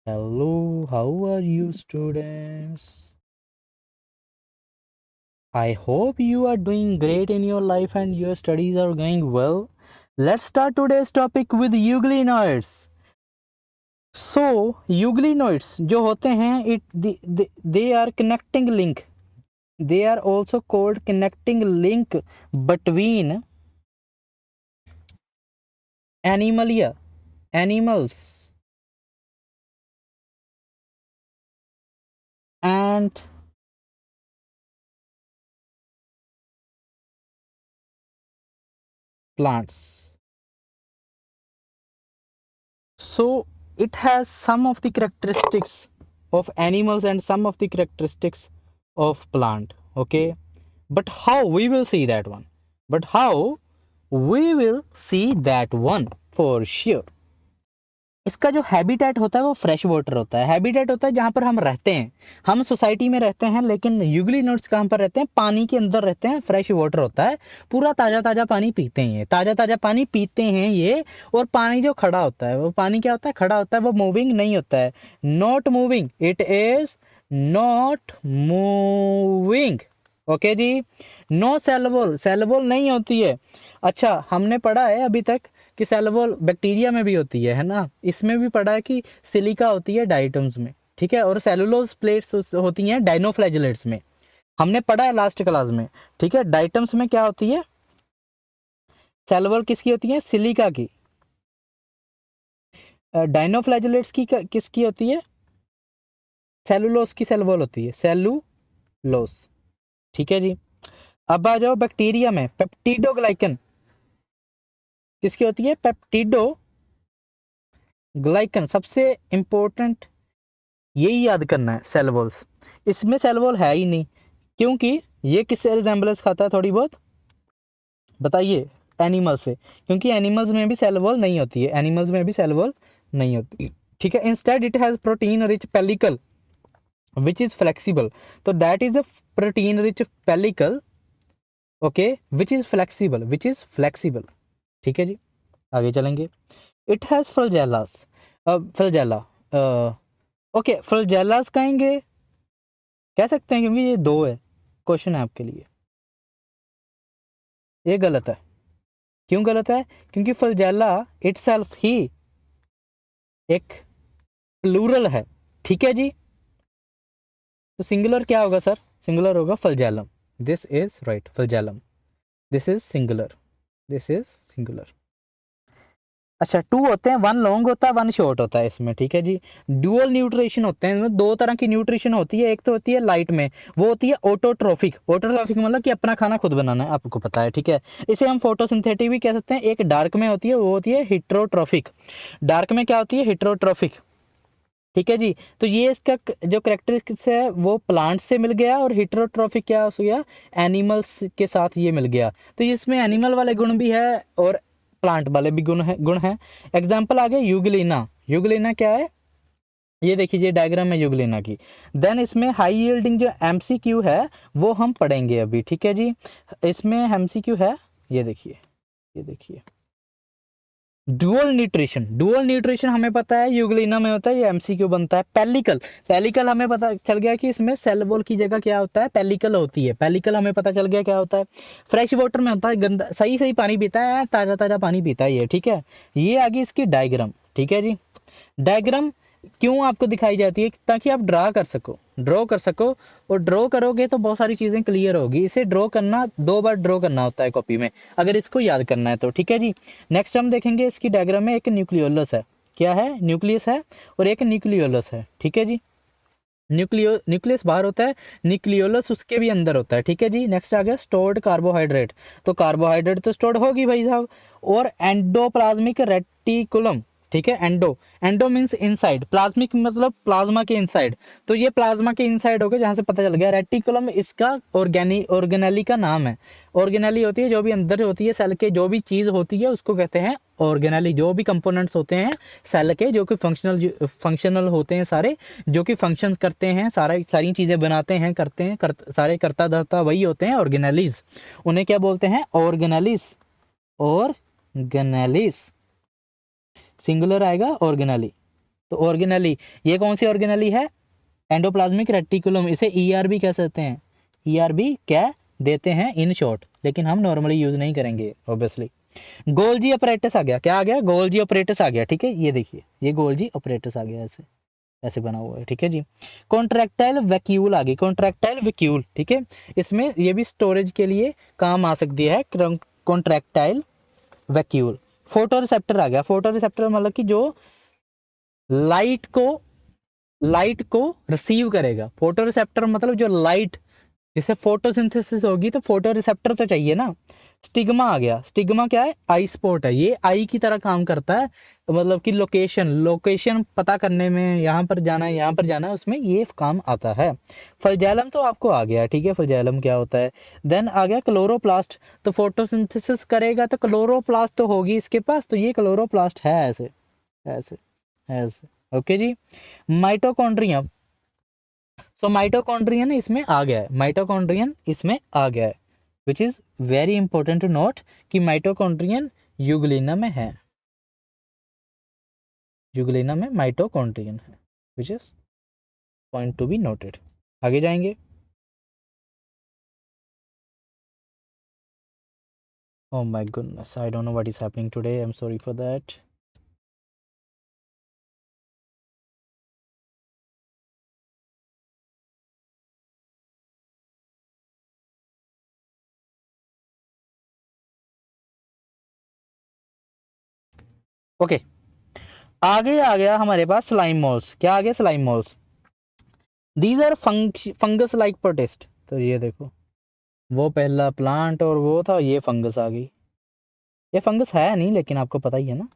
Hello, how are you, students? I hope you are doing great in your life and your studies are going well. Let's start today's topic with euglenoids. So, euglenoids जो होते हैं, they are connecting link. They are also called connecting link between animalia, animals, and plants. So it has some of the characteristics of animals and some of the characteristics of plant. Okay, but how we will see that one? But how we will see that one for sure. इसका जो habitat होता है वो fresh water होता है। Habitat होता है जहाँ पर हम रहते हैं, हम सोसाइटी में रहते हैं, लेकिन यूग्लिनोड्स कहाँ पर रहते हैं? पानी के अंदर रहते हैं। फ्रेश वाटर होता है, पूरा ताज़ा ताज़ा पानी पीते हैं ये, ताज़ा ताज़ा पानी पीते हैं ये। और पानी जो खड़ा होता है, वो पानी क्या होता है? खड़ा होता है, वो मूविंग नहीं होता है। Not moving, it is not moving. Okay जी। नो सेल वॉल नहीं होती है। अच्छा, हमने पढ़ा है अभी तक कि सेल वॉल बैक्टीरिया में भी होती है ना? इसमें भी पढ़ा है कि सिलिका होती है डाइटम्स में, ठीक है, और सेलुलोज प्लेट्स होती हैं डाइनोफ्लैजेलेट्स में। हमने पढ़ा है लास्ट क्लास में, ठीक है। डाइटम्स में क्या होती है? सेल वॉल किसकी होती है? सिलिका की। डाइनोफ्लैजेलेट्स की किसकी होती है? सेलुलोज की सेल वॉल होती है, सेलुलोज। ठीक है जी। अब आ जाओ बैक्टीरिया में, पेप्टिडोग्लाइकन किसकी होती है? पेप्टिडोग्लाइकन। सबसे इंपॉर्टेंट यही याद करना है, सेल वॉल्स। इसमें सेल वॉल है ही नहीं, क्योंकि ये किससे रिजेंबलेंस खाता है थोड़ी बहुत? बताइए। एनिमल से, क्योंकि एनिमल्स में भी सेल वॉल नहीं होती है, एनिमल्स में भी सेल वॉल नहीं होती। ठीक है। Instead it has protein rich pellicle which is flexible. तो that is a protein rich pellicle, okay, which is flexible. ठीक है जी। आगे चलेंगे। It has flagellas, flagella, okay, flagellas कहेंगे, कह सकते हैं, क्योंकि ये दो है। क्वेश्चन है आपके लिए, ये गलत है। क्यों गलत है? क्योंकि फ्लजेला इटसेल्फ ही एक प्लूरल है। ठीक है जी। तो सिंगुलर क्या होगा सर? सिंगुलर होगा flagellum. This is right, flagellum. This is singular, this is singular. अच्छा, टू होते हैं, वन लॉन्ग होता है, वन शॉर्ट होता है इसमें। ठीक है जी। ड्यूअल न्यूट्रिशन होते हैं, इसमें दो तरह की न्यूट्रिशन होती है। एक तो होती है लाइट में, वो होती है ऑटोट्रोफिक। ऑटोट्रोफिक मतलब कि अपना खाना खुद बनाना है, आपको पता है, ठीक है। इसे हम फोटोसिंथेटिक भी कह सकते हैं। एक डार्क में होती है, वो होती है हिट्रोट्रोफिक। डार्क में क्या होती है? हिट्रोट्रोफिक। ठीक है जी। तो ये इसका जो करेक्टरिस्टिक्स है वो प्लांट से मिल गया, और हिट्रोट्रोफिक क्या हो गया? एनिमल्स के साथ ये मिल गया। तो इसमें एनिमल वाले गुण भी है और प्लांट वाले भी गुण है। एग्जाम्पल आ गया यूग्लिना। यूग्लिना क्या है? ये देखिए, ये डायग्राम है यूग्लिना की। देन इसमें हाई यील्डिंग जो एमसीक्यू है वो हम पढ़ेंगे अभी। ठीक है जी। इसमें एमसीक्यू है, ये देखिए, ये देखिए। डुअल न्यूट्रिशन हमें पता है यूग्लिना में होता है, ये एमसीक्यू बनता है। पेलिकल, पेलिकल हमें पता चल गया कि इसमें सेल वॉल की जगह क्या होता है? पेलिकल होती है। पेलिकल हमें पता चल गया क्या होता है। फ्रेश वाटर में होता है, गंदा सही सही पानी पीता है, ताजा ताजा पानी पीता है ये। ठीक है। ये आ गई इसकी डायग्राम। ठीक है जी। डायग्राम क्यों आपको दिखाई जाती है? ताकि आप ड्रॉ कर सको। और ड्रॉ करोगे तो बहुत सारी चीज़ें क्लियर होगी। इसे ड्रॉ करना, दो बार ड्रॉ करना होता है कॉपी में, अगर इसको याद करना है तो। ठीक है जी। नेक्स्ट हम देखेंगे इसकी डायग्राम में, एक न्यूक्लियोलस है। क्या है? न्यूक्लियस है, और एक न्यूक्लियोलस है। ठीक है जी। न्यूक्लियस बाहर होता है, न्यूक्लियोलस उसके भी अंदर होता है। ठीक है जी। नेक्स्ट आ गया स्टोर्ड कार्बोहाइड्रेट। तो कार्बोहाइड्रेट तो स्टोर्ड होगी भाई साहब। और एंडोप्लाज्मिक रेटिकुलम। ठीक है। एंडो मीन्स इनसाइड, प्लाज्मिक मतलब प्लाज्मा के इनसाइड। तो ये प्लाज्मा के इनसाइड हो गए, जहां से पता चल गया। रेटिकुलम इसका ऑर्गेनेली का नाम है। ऑर्गेनेली होती है जो भी अंदर होती है सेल के, जो भी चीज होती है उसको कहते हैं ऑर्गेनेली। जो भी कंपोनेंट्स होते हैं सेल के, जो कि फंक्शनल होते हैं सारे, जो कि फंक्शंस करते हैं, सारी चीजें बनाते हैं, करते हैं, सारे करता धरता वही होते हैं, ऑर्गेनेलिज। उन्हें क्या बोलते हैं? ऑर्गेनेलिस। ऑर्गेनेलिस, सिंगुलर आएगा ऑर्गेनेली। तो ऑर्गेनेली, ये कौन सी ऑर्गेनेली है? एंडोप्लाज्मिक रेटिकुलम, इसे ईआरबी कह सकते हैं, ईआरबी कह देते हैं इन शॉर्ट, लेकिन हम नॉर्मली यूज नहीं करेंगे ऑब्वियसली। गोल्जी अपरेटस आ गया, क्या आ गया? गोल्जी अपरेटस आ गया, ठीक है, ये देखिए, ये गोल्जी अपरेटस आ गया, ऐसे ऐसे बना हुआ है, ठीक है जी। कॉन्ट्रैक्टाइल वैक्यूल आ गई, कॉन्ट्रैक्टाइल वैक्यूल, ठीक है, इसमें ये भी स्टोरेज के लिए काम आ सकती है, कॉन्ट्रैक्टाइल वैक्यूल। फोटो रिसेप्टर आ गया, फोटो रिसेप्टर मतलब कि जो लाइट को लाइट को रिसीव करेगा। फोटो रिसेप्टर मतलब जो लाइट, जैसे फोटोसिंथेसिस होगी तो फोटो रिसेप्टर तो चाहिए ना। स्टिग्मा आ गया, स्टिग्मा क्या है? आई स्पॉट है, ये आई की तरह काम करता है, मतलब कि लोकेशन लोकेशन पता करने में, यहाँ पर जाना है यहाँ पर जाना है, उसमें ये काम आता है। फ्लैजेलम तो आपको आ गया, ठीक है, फ्लैजेलम क्या होता है। देन आ गया क्लोरोप्लास्ट, तो फोटोसिंथेसिस करेगा तो क्लोरोप्लास्ट तो होगी इसके पास, तो ये क्लोरोप्लास्ट है, ऐसे ऐसे ऐसे, ओके जी। माइटोकॉन्ड्रिया, सो माइटोकॉन्ड्रियन इसमें आ गया है, माइटोकॉन्ड्रियन इसमें आ गया है, which is very important to note कि माइटोकॉन्ड्रियन यूग्लिना में है, यूग्लिना में माइटोकॉन्ड्रियन है, which is point to be noted. आगे जाएंगे। Oh my goodness, I don't know what is happening today, I'm sorry for that. Okay okay. आगे आ गया हमारे पास स्लाइम मॉल्स, क्या आ गया? Slime moulds, these are fungus like protist, तो ये देखो, वो पहला प्लांट और वो था, ये फंगस आ गई, ये फंगस है नहीं लेकिन आपको पता ही है ना,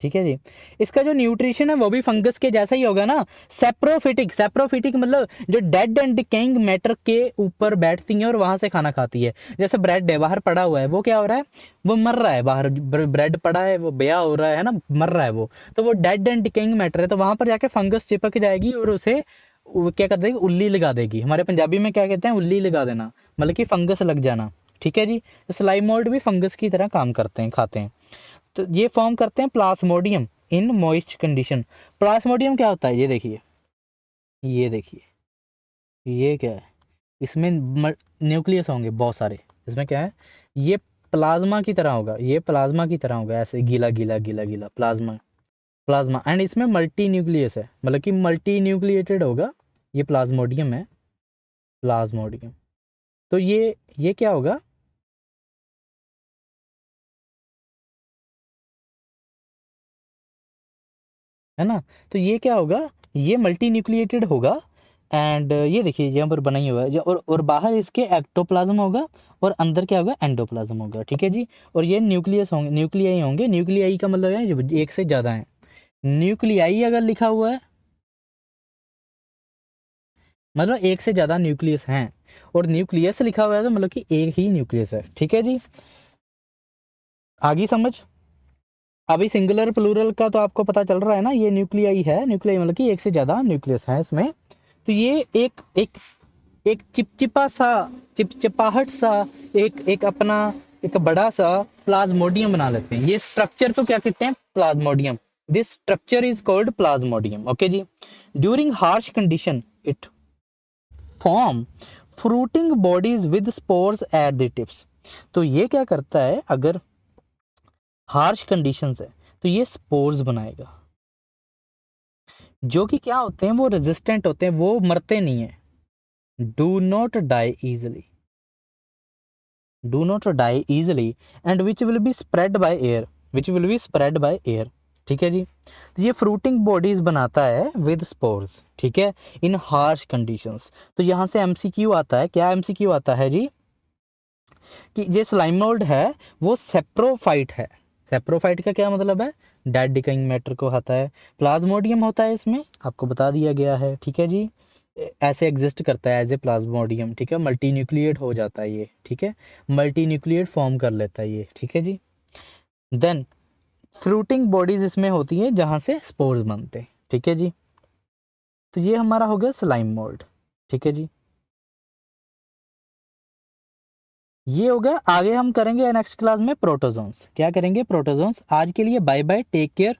ठीक है जी। इसका जो न्यूट्रिशन है वो भी फंगस के जैसा ही होगा ना, सेप्रोफिटिक, सेप्रोफिटिक मतलब जो डेड एंड डिकेइंग मैटर के ऊपर बैठती है और वहां से खाना खाती है। जैसे ब्रेड है, बाहर पड़ा हुआ है, वो क्या हो रहा है? वो मर रहा है, बाहर ब्रेड पड़ा है, वो बया हो रहा है ना, मर रहा है वो, तो वो डेड एंड डिकेइंग मैटर है, तो वहां पर जाके फंगस चिपक जाएगी और उसे क्या कर देगी? उल्ली लगा देगी। हमारे पंजाबी में क्या कहते हैं? उल्ली लगा देना, मतलब कि फंगस लग जाना, ठीक है जी। स्लाइम मोल्ड भी फंगस की तरह काम करते हैं, खाते हैं। तो ये फॉर्म करते हैं Plasmodium in moist condition. Plasmodium क्या होता है? ये देखिए, ये देखिए, ये क्या है? इसमें न्यूक्लियस होंगे बहुत सारे, इसमें क्या है? ये प्लाज्मा की तरह होगा, ये प्लाज्मा की तरह होगा, ऐसे गीला गीला गीला गीला प्लाज्मा, प्लाज्मा एंड इसमें मल्टी न्यूक्लियस है, मतलब कि मल्टी न्यूक्लिएटेड होगा, ये प्लाज्मोडियम है, प्लाज्मोडियम। तो ये क्या होगा? है ना, तो ये क्या होगा? ये मल्टी न्यूक्लिएटेड होगा, एंड ये देखिए यहाँ पर बना ही हुआ है और बाहर इसके एक्टोप्लाज्म होगा, और अंदर क्या होगा? एंडोप्लाज्म होगा, ठीक है जी। और ये न्यूक्लियस होंगे, न्यूक्लियाई होंगे, न्यूक्लियाई का मतलब है जो एक से ज़्यादा है। न्यूक्लियाई अगर लिखा हुआ है मतलब एक से ज़्यादा न्यूक्लियस हैं, और न्यूक्लियस लिखा हुआ है तो मतलब कि एक ही न्यूक्लियस है, ठीक है जी। आगे समझ। अभी सिंगुलर प्लूरल का तो आपको पता चल रहा है ना, ये न्यूक्लियाई है, न्यूक्लियाई मतलब कि एक से ज़्यादा न्यूक्लियस है इसमें। तो ये एक एक एक चिपचिपा सा, चिपचिपाहट सा, एक एक अपना एक बड़ा सा प्लाज्मोडियम बना लेते हैं। ये स्ट्रक्चर तो क्या कहते हैं? Plasmodium. This structure is called plasmodium, okay जी। During harsh condition it form fruiting bodies with spores at the tips. तो ये क्या करता है? अगर हार्श कंडीशंस है तो ये स्पोर्स बनाएगा, जो कि क्या होते हैं? वो रेजिस्टेंट होते हैं, वो मरते नहीं है। Do not die easily, do not die easily and which will be spread by air, which will be spread by air, ठीक है जी। तो ये फ्रूटिंग बॉडीज बनाता है विद स्पोर्स, ठीक है, इन हार्श कंडीशंस। तो यहाँ से एमसीक्यू आता है, क्या एमसीक्यू आता है जी? कि ये स्लाइम मोल्ड है वो सेप्रोफाइट है। सेप्रोफाइट का क्या मतलब है? डेड डिकेइंग मैटर को खाता है। प्लाज्मोडियम होता है इसमें, आपको बता दिया गया है, ठीक है जी। ऐसे एग्जिस्ट करता है एज ए प्लाज्मोडियम, ठीक है, मल्टी न्यूक्लिएट हो जाता है ये, ठीक है, मल्टी न्यूक्लिएट फॉर्म कर लेता है ये, ठीक है जी। देन फ्रूटिंग बॉडीज इसमें होती है जहाँ से स्पोर्स बनते हैं, ठीक है जी। तो ये हमारा हो गया स्लाइम मोल्ड, ठीक है जी। ये हो गया। आगे हम करेंगे नेक्स्ट क्लास में प्रोटोजोन्स। क्या करेंगे? प्रोटोजोन्स। आज के लिए बाय बाय, टेक केयर।